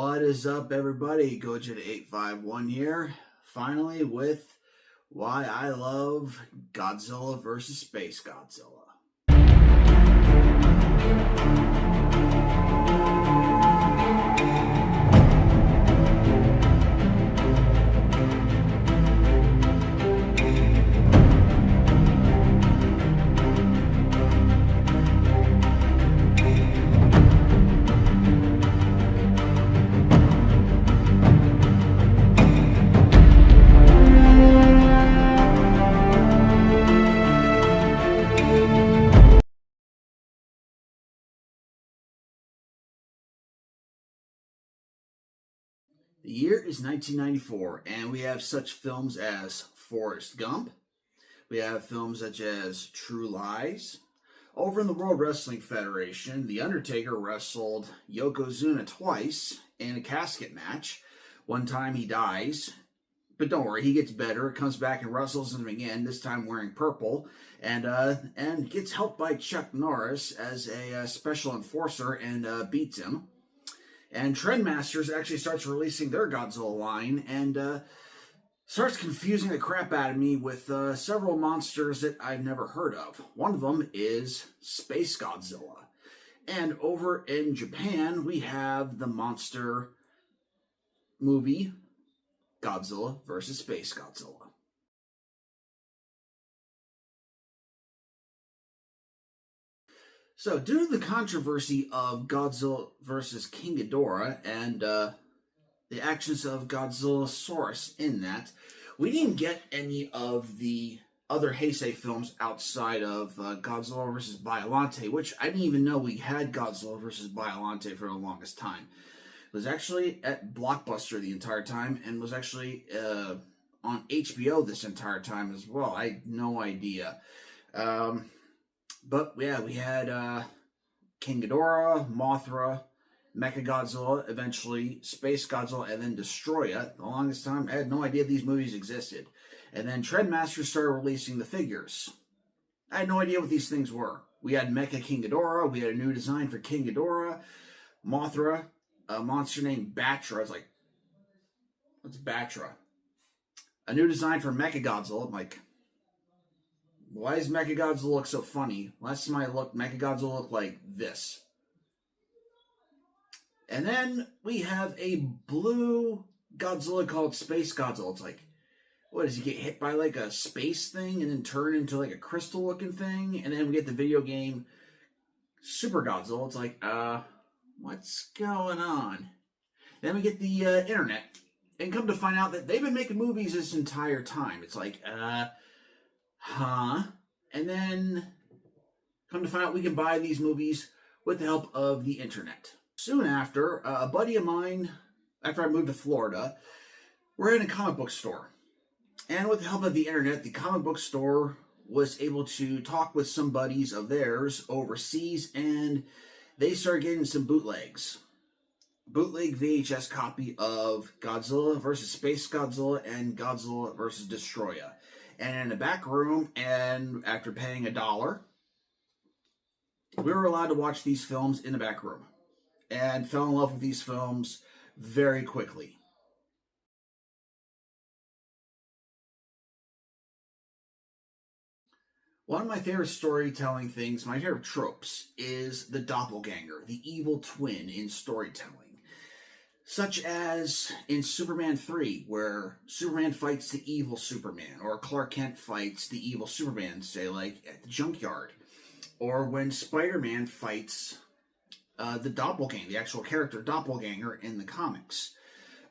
What is up, everybody? Godzilla851 here, finally with why I love Godzilla vs. SpaceGodzilla. The year is 1994, and we have such films as Forrest Gump. We have films such as True Lies. Over in the World Wrestling Federation, The Undertaker wrestled Yokozuna twice in a casket match. One time he dies, but don't worry, he gets better, comes back and wrestles him again, this time wearing purple, and gets helped by Chuck Norris as a special enforcer and beats him. And Trendmasters actually starts releasing their Godzilla line and starts confusing the crap out of me with several monsters that I've never heard of. One of them is SpaceGodzilla. And over in Japan, we have the monster movie Godzilla vs. SpaceGodzilla. So, due to the controversy of Godzilla vs. King Ghidorah and the actions of Godzillasaurus in that, we didn't get any of the other Heisei films outside of Godzilla vs. Biollante, which I didn't even know we had Godzilla vs. Biollante for the longest time. It was actually at Blockbuster the entire time and was actually on HBO this entire time as well. I had no idea. But yeah, we had King Ghidorah, Mothra, Mechagodzilla, eventually SpaceGodzilla, and then Destroya. The longest time, I had no idea these movies existed. And then Trendmasters started releasing the figures. I had no idea what these things were. We had Mecha King Ghidorah, we had a new design for King Ghidorah, Mothra, a monster named Batra. I was like, what's Batra? A new design for Mechagodzilla. I'm like, why does Mechagodzilla look so funny? Last time I looked, Mechagodzilla looked like this. And then we have a blue Godzilla called SpaceGodzilla. It's like, what, does he get hit by like a space thing and then turn into like a crystal looking thing? And then we get the video game Super Godzilla. It's like, what's going on? Then we get the internet and come to find out that they've been making movies this entire time. It's like, huh? And then come to find out we can buy these movies with the help of the internet. Soon after, a buddy of mine, after I moved to Florida, we're in a comic book store. And with the help of the internet, the comic book store was able to talk with some buddies of theirs overseas, and they started getting some bootlegs. Bootleg VHS copy of Godzilla vs. SpaceGodzilla and Godzilla vs. Destroya. And in a back room, and after paying $1, we were allowed to watch these films in the back room. And fell in love with these films very quickly. One of my favorite storytelling things, my favorite tropes, is the doppelganger, the evil twin in storytelling. Such as in Superman 3, where Superman fights the evil Superman, or Clark Kent fights the evil Superman, say, like, at the junkyard. Or when Spider-Man fights the doppelganger, the actual character doppelganger in the comics.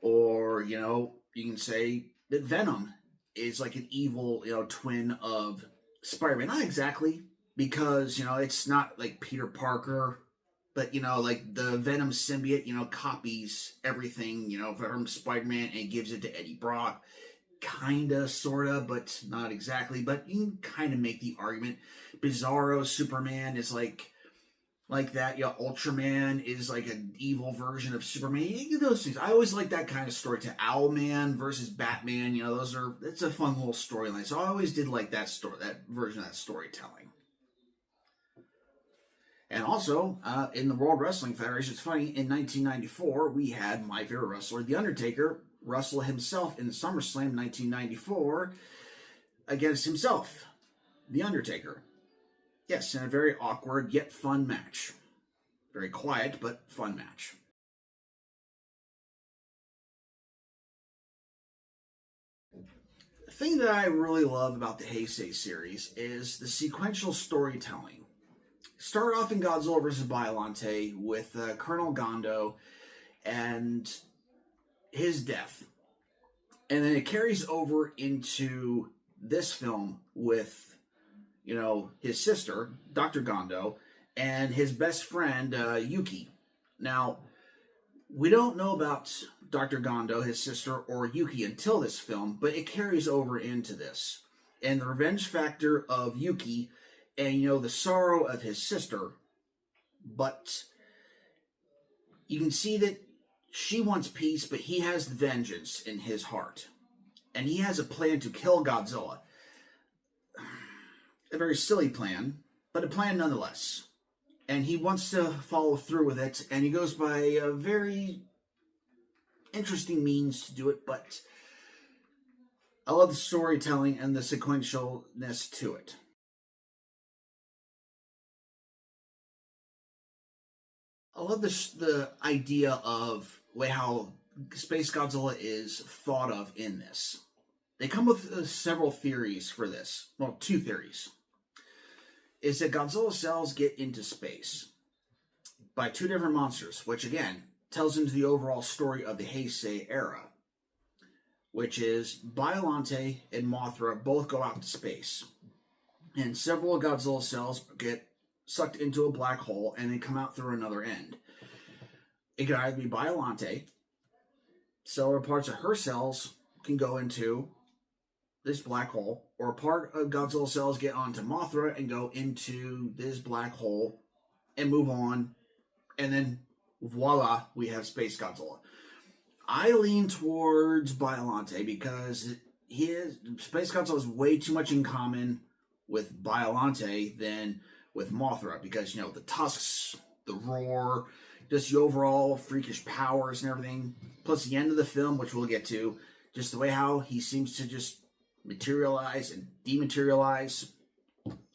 Or, you know, you can say that Venom is like an evil, twin of Spider-Man. Not exactly, because, it's not like Peter Parker. But, like the Venom symbiote, copies everything, from Spider-Man and gives it to Eddie Brock. Kinda, sorta, but not exactly. But you can kind of make the argument. Bizarro Superman is like that. Ultraman is like an evil version of Superman. You get those things. I always like that kind of story. To Owlman versus Batman, it's a fun little storyline. So I always did like that story, that version of that storytelling. And also, in the World Wrestling Federation, it's funny, in 1994, we had my favorite wrestler, The Undertaker, wrestle himself in SummerSlam 1994 against himself, The Undertaker. Yes, in a very awkward yet fun match. Very quiet, but fun match. The thing that I really love about the Heisei series is the sequential storytelling. Start off in Godzilla vs. Biollante with Colonel Gondo and his death. And then it carries over into this film with, his sister, Dr. Gondo, and his best friend, Yuki. Now, we don't know about Dr. Gondo, his sister, or Yuki until this film, but it carries over into this. And the revenge factor of Yuki and, the sorrow of his sister, but you can see that she wants peace, but he has vengeance in his heart. And he has a plan to kill Godzilla. A very silly plan, but a plan nonetheless. And he wants to follow through with it, and he goes by a very interesting means to do it, but I love the storytelling and the sequentialness to it. I love the idea of how SpaceGodzilla is thought of in this. They come with several theories for this. Well, two theories. Is that Godzilla cells get into space by two different monsters, which again tells into the overall story of the Heisei era, which is Biollante and Mothra both go out to space, and several of Godzilla cells get sucked into a black hole and they come out through another end. It could either be Biollante, so parts of her cells can go into this black hole, or a part of Godzilla cells get onto Mothra and go into this black hole and move on, and then voila, we have SpaceGodzilla. I lean towards Biollante because SpaceGodzilla has way too much in common with Biollante than with Mothra, because the tusks, the roar, just the overall freakish powers and everything, plus the end of the film, which we'll get to, just the way how he seems to just materialize and dematerialize.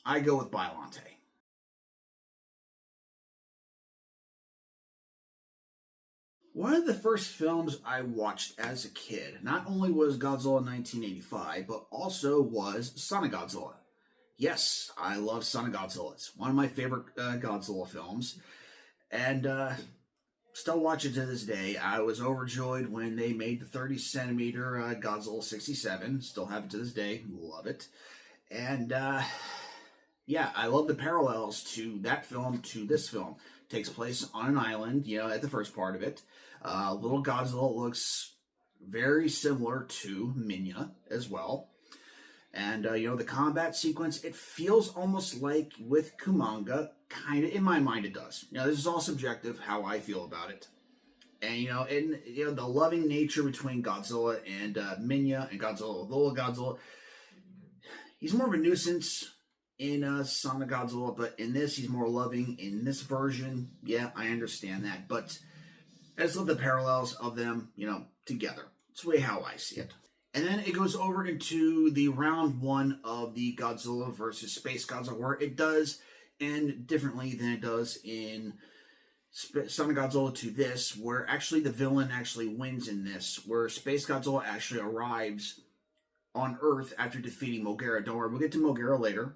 I go with Biollante. One of the first films I watched as a kid not only was Godzilla 1985, but also was SpaceGodzilla. Yes, I love SpaceGodzilla. It's one of my favorite Godzilla films, and still watch it to this day. I was overjoyed when they made the 30 centimeter Godzilla 67. Still have it to this day. Love it. And yeah, I love the parallels to that film to this film. It takes place on an island, at the first part of it. Little Godzilla looks very similar to Minya as well. And, the combat sequence, it feels almost like with Kumanga. Kind of, in my mind, it does. This is all subjective, how I feel about it. And, the loving nature between Godzilla and Minya and Godzilla, little Godzilla. He's more of a nuisance in SpaceGodzilla, but in this, he's more loving. In this version, yeah, I understand that. But I just love the parallels of them, together. It's the way how I see it. And then it goes over into the round one of the Godzilla versus SpaceGodzilla, where it does end differently than it does in SpaceGodzilla to this, where actually the villain actually wins in this, where SpaceGodzilla actually arrives on Earth after defeating Mogera. Don't worry, we'll get to Mogera later.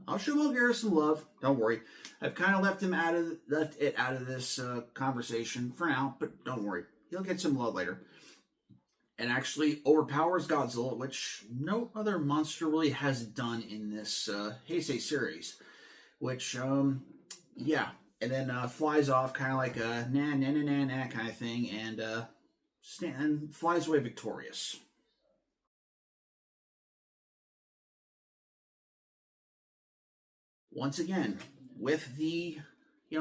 I'll show Mogera some love. Don't worry. I've kind of left it out of this conversation for now, but don't worry. He'll get some love later. And actually overpowers Godzilla, which no other monster really has done in this Heisei series. Which, yeah. And then flies off kind of like a na kind of thing, and flies away victorious. Once again, with the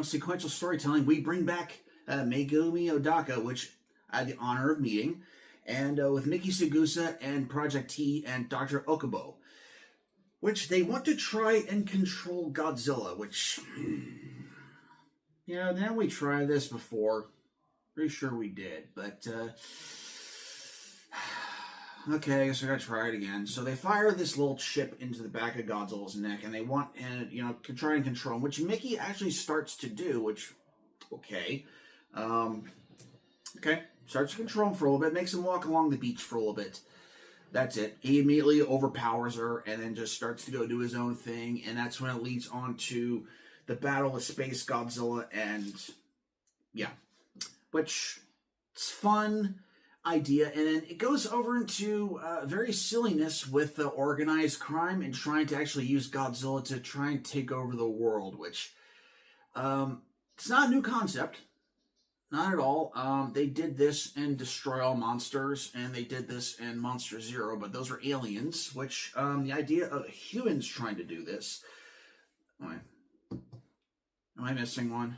sequential storytelling, we bring back Megumi Odaka, which I had the honor of meeting, and with Miki Sugusa and Project T and Dr. Okubo, which they want to try and control Godzilla, which Yeah, then we tried this before. Pretty sure we did, but okay, I guess we gotta try it again. So they fire this little chip into the back of Godzilla's neck, and they want, and to try and control him, which Mickey actually starts to do. Which, okay, okay, starts to control him for a little bit, makes him walk along the beach for a little bit. That's it. He immediately overpowers her, and then just starts to go do his own thing, and that's when it leads on to the battle with SpaceGodzilla, and yeah, which it's fun idea, and then it goes over into very silliness with the organized crime and trying to actually use Godzilla to try and take over the world, which it's not a new concept, not at all. They did this in Destroy All Monsters, and they did this in Monster Zero, but those are aliens, which the idea of humans trying to do this. Am I missing one?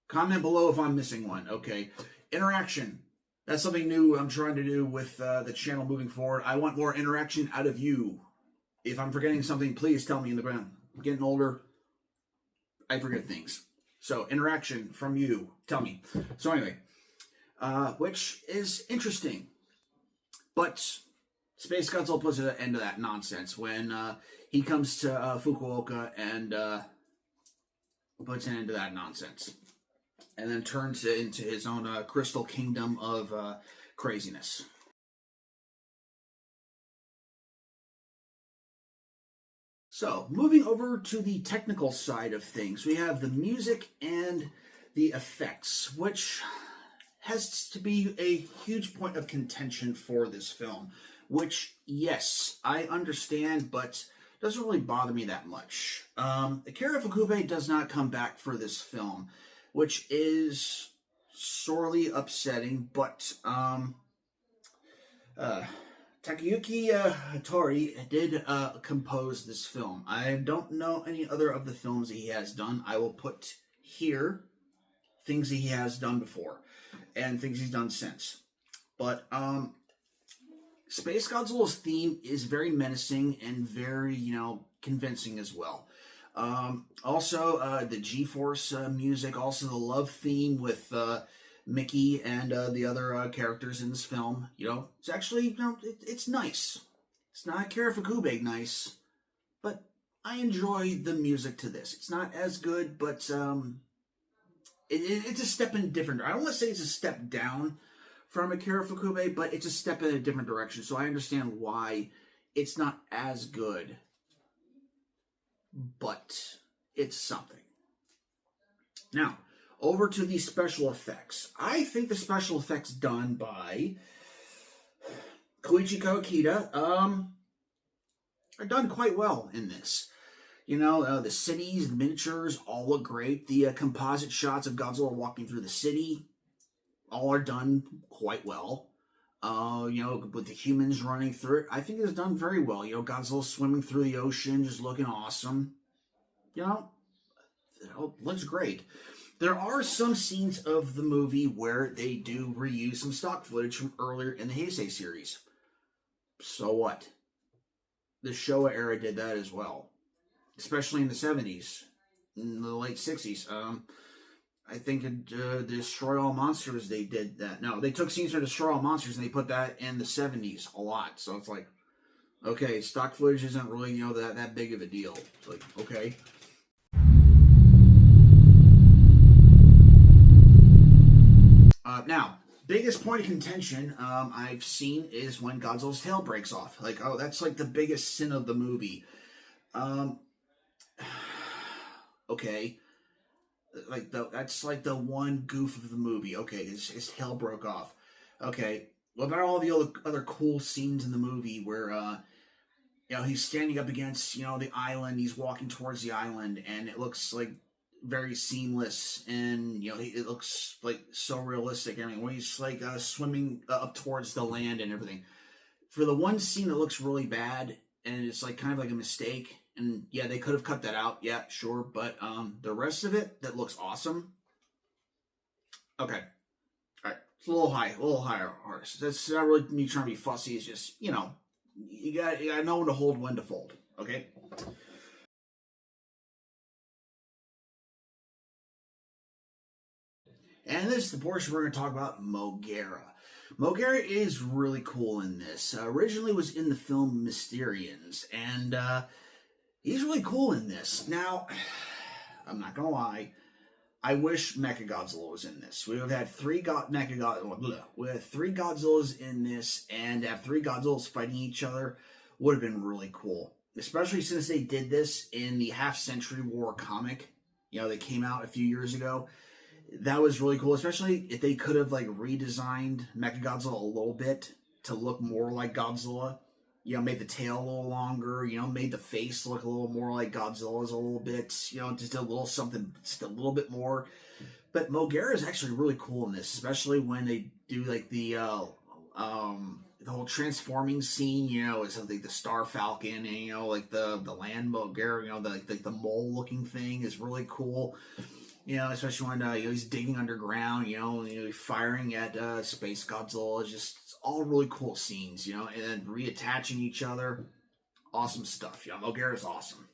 Comment below if I'm missing one. Okay. Interaction. That's something new I'm trying to do with the channel moving forward. I want more interaction out of you. If I'm forgetting something, please tell me in the ground. I'm getting older. I forget things. So, interaction from you. Tell me. So, anyway. Which is interesting. But SpaceGodzilla puts an end to that nonsense when he comes to Fukuoka and puts an end to that nonsense. And then turns it into his own crystal kingdom of craziness. So, moving over to the technical side of things, we have the music and the effects, which has to be a huge point of contention for this film. Which, yes, I understand, but doesn't really bother me that much. Akira Ifukube does not come back for this film, which is sorely upsetting, but Takayuki Hattori did compose this film. I don't know any other of the films he has done. I will put here things he has done before and things he's done since. But SpaceGodzilla's theme is very menacing and very, convincing as well. Also, the G-Force music, also the love theme with Mickey and the other characters in this film. It's actually, it's nice. It's not Akira Ifukube nice, but I enjoy the music to this. It's not as good, but it's a step in a different. I don't want to say it's a step down from Akira Ifukube, but it's a step in a different direction. So I understand why it's not as good, but it's something. Now, over to the special effects. I think the special effects done by Koichi Kawakita are done quite well in this. The cities, the miniatures, all look great. The composite shots of Godzilla walking through the city, all are done quite well. With the humans running through it, I think it's done very well. Godzilla swimming through the ocean, just looking awesome. It looks great. There are some scenes of the movie where they do reuse some stock footage from earlier in the Heisei series. So what? The Showa era did that as well. Especially in the 70s, in the late 60s. I think in Destroy All Monsters they did that. No, they took scenes from Destroy All Monsters and they put that in the 70s a lot. So it's like, okay, stock footage isn't really, that big of a deal. It's like, okay. Now, biggest point of contention I've seen is when Godzilla's tail breaks off. Like, oh, that's like the biggest sin of the movie. Okay. That's like the one goof of the movie. Okay, his tail broke off. Okay, what about all the other cool scenes in the movie where, he's standing up against, the island, he's walking towards the island, and it looks like very seamless, and, it looks like so realistic. I mean, when he's like swimming up towards the land and everything. For the one scene that looks really bad, and it's like kind of like a mistake, and yeah, they could have cut that out, yeah, sure, but the rest of it that looks awesome. Okay, all right, it's a little higher horse. That's not really me trying to be fussy. It's just you got to know when to hold, when to fold. Okay. And this is the portion we're going to talk about Mogera. Mogera is really cool in this. Originally was in the film Mysterians, and he's really cool in this. Now, I'm not going to lie, I wish Mechagodzilla was in this. We would have had three Godzillas in this, and to have three Godzillas fighting each other would have been really cool. Especially since they did this in the Half-Century War comic, that came out a few years ago. That was really cool, especially if they could have redesigned Mechagodzilla a little bit to look more like Godzilla. Made the tail a little longer, made the face look a little more like Godzilla's a little bit, just a little something, just a little bit more. But Mogera is actually really cool in this, especially when they do the whole transforming scene, it's something the Star Falcon, and the land Mogera, the mole looking thing is really cool. Especially when he's digging underground, firing at SpaceGodzilla. It's all really cool scenes, and then reattaching each other. Awesome stuff. Mogera is awesome.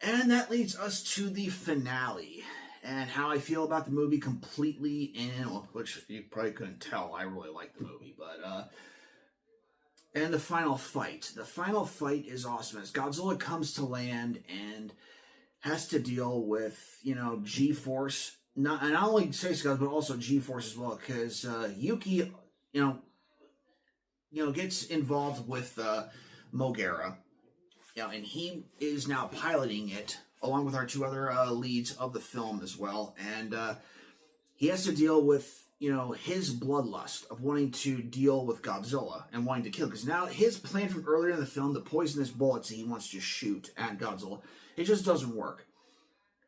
And that leads us to the finale, and how I feel about the movie completely, which you probably couldn't tell, I really like the movie, but and the final fight. The final fight is awesome as Godzilla comes to land and has to deal with, G-Force. Not only SpaceGodzilla, but also G-Force as well. Because Yuki, gets involved with Mogera. And he is now piloting it, along with our two other leads of the film as well. And he has to deal with his bloodlust of wanting to deal with Godzilla and wanting to kill. Because now his plan from earlier in the film, the poisonous bullets that he wants to shoot at Godzilla, it just doesn't work.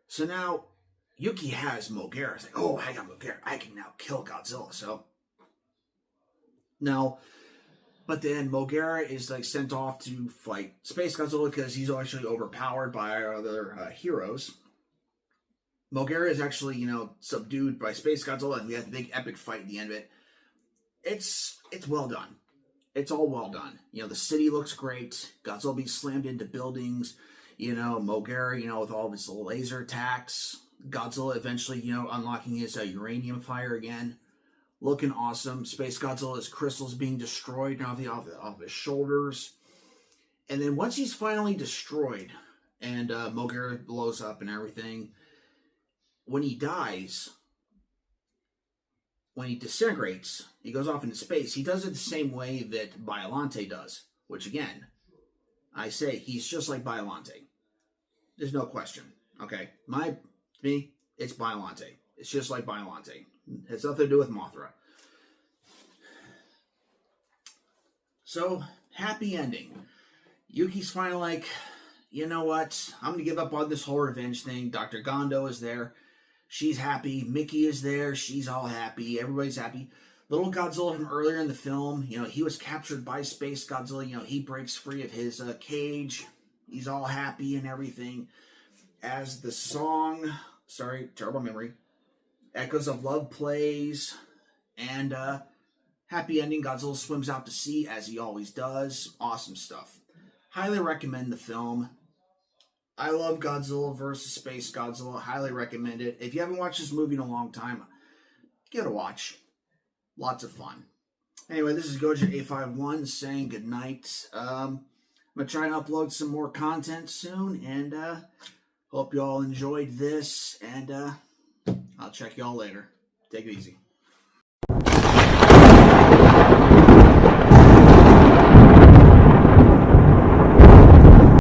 So now Yuki has Mogera. It's like, oh, I got Mogera. I can now kill Godzilla. So now, but then Mogera is sent off to fight SpaceGodzilla because he's actually overpowered by our other heroes. Mogera is actually, subdued by SpaceGodzilla, and we have the big epic fight at the end of it. It's well done. It's all well done. The city looks great. Godzilla being slammed into buildings. Mogera, with all of his laser attacks. Godzilla eventually, unlocking his uranium fire again. Looking awesome. SpaceGodzilla's crystals being destroyed off his shoulders. And then once he's finally destroyed, and Mogera blows up and everything, when he dies, when he disintegrates, he goes off into space. He does it the same way that Biollante does, which again, I say he's just like Biollante. There's no question. Okay, me, it's Biollante. It's just like Biollante. It has nothing to do with Mothra. So, happy ending. Yuki's finally like, you know what? I'm going to give up on this whole revenge thing. Dr. Gondo is there. She's happy. Mickey is there. She's all happy. Everybody's happy. Little Godzilla from earlier in the film, he was captured by SpaceGodzilla. He breaks free of his cage. He's all happy and everything. As the song, terrible memory, Echoes of Love plays, and happy ending. Godzilla swims out to sea as he always does. Awesome stuff. Highly recommend the film. I love Godzilla vs. SpaceGodzilla. Highly recommend it. If you haven't watched this movie in a long time, give it a watch. Lots of fun. Anyway, this is Goja851 saying goodnight. I'm going to try and upload some more content soon, and hope you all enjoyed this, and I'll check you all later. Take it easy.